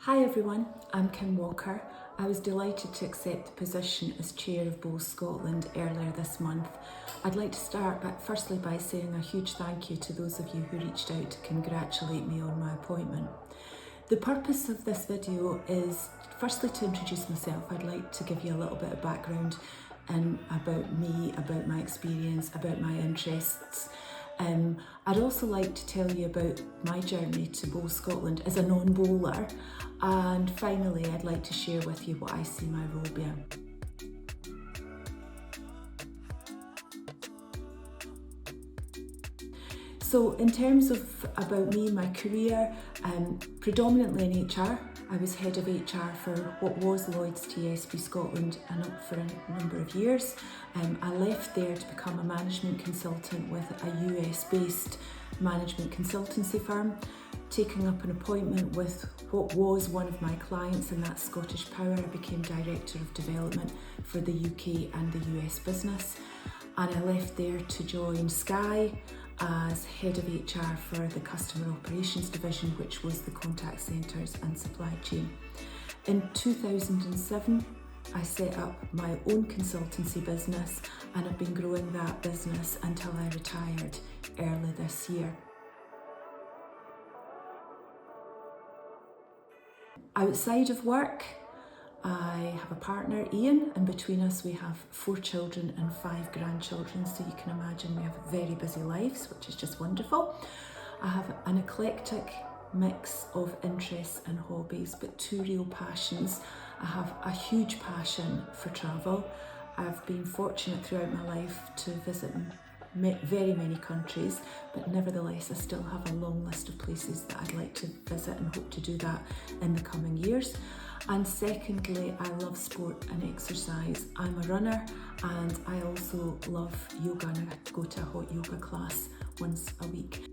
Hi everyone, I'm Kim Walker. I was delighted to accept the position as Chair of Bowls Scotland earlier this month. I'd like to start firstly by saying a huge thank you to those of you who reached out to congratulate me on my appointment. The purpose of this video is firstly to introduce myself. I'd like to give you a little bit of background about me, about my experience, about my interests. I'd also like to tell you about my journey to Bowls Scotland as a non-bowler, and finally I'd like to share with you what I see my role being. So in terms of about me, my career, predominantly in HR. I was head of HR for what was Lloyds TSB Scotland and for a number of years. I left there to become a management consultant with a US-based management consultancy firm, taking up an appointment with what was one of my clients, and that's Scottish Power. I became Director of Development for the UK and the US business, and I left there to join Sky as Head of HR for the Customer Operations Division, which was the contact centres and supply chain. In 2007, I set up my own consultancy business, and I've been growing that business until I retired early this year. Outside of work, I have a partner, Ian, and between us we have 4 children and 5 grandchildren, so you can imagine we have very busy lives, which is just wonderful. I have an eclectic mix of interests and hobbies, but 2 real passions. I have a huge passion for travel. I've been fortunate throughout my life to visit very many countries, but nevertheless I still have a long list of places that I'd like to visit and hope to do that in the coming years. And secondly, I love sport and exercise. I'm a runner, and I also love yoga, and I go to a hot yoga class once a week.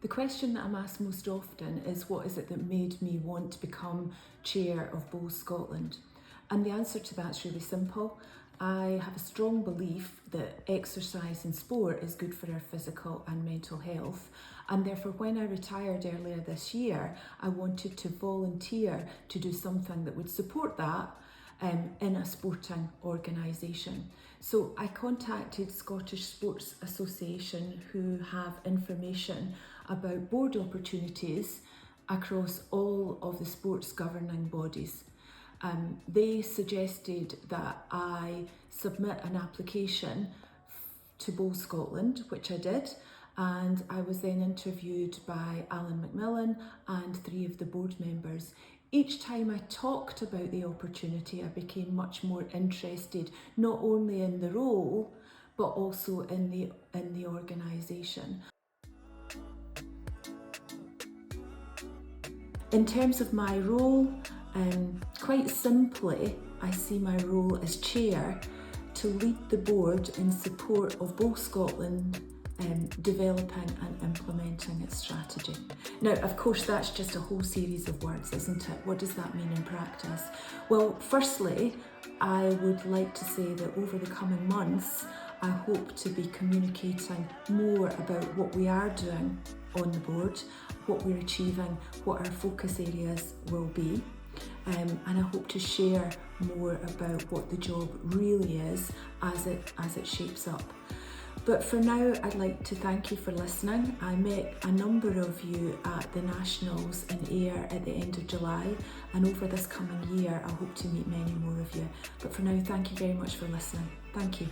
The question that I'm asked most often is, what is it that made me want to become Chair of Bowls Scotland? And the answer to that's really simple. I have a strong belief that exercise and sport is good for our physical and mental health, and therefore when I retired earlier this year, I wanted to volunteer to do something that would support that in a sporting organisation. So I contacted Scottish Sports Association, who have information about board opportunities across all of the sports governing bodies. They suggested that I submit an application to Bowls Scotland, which I did, and I was then interviewed by Alan McMillan and 3 of the board members. Each time I talked about the opportunity, I became much more interested, not only in the role, but also in the organisation. In terms of my role, quite simply, I see my role as Chair to lead the board in support of Bowls Scotland developing and implementing its strategy. Now, of course, that's just a whole series of words, isn't it? What does that mean in practice? Well, firstly, I would like to say that over the coming months, I hope to be communicating more about what we are doing on the board, what we're achieving, what our focus areas will be. And I hope to share more about what the job really is as it shapes up. But for now, I'd like to thank you for listening. I met a number of you at the Nationals in Ayr at the end of July, and over this coming year I hope to meet many more of you. But for now, thank you very much for listening. Thank you.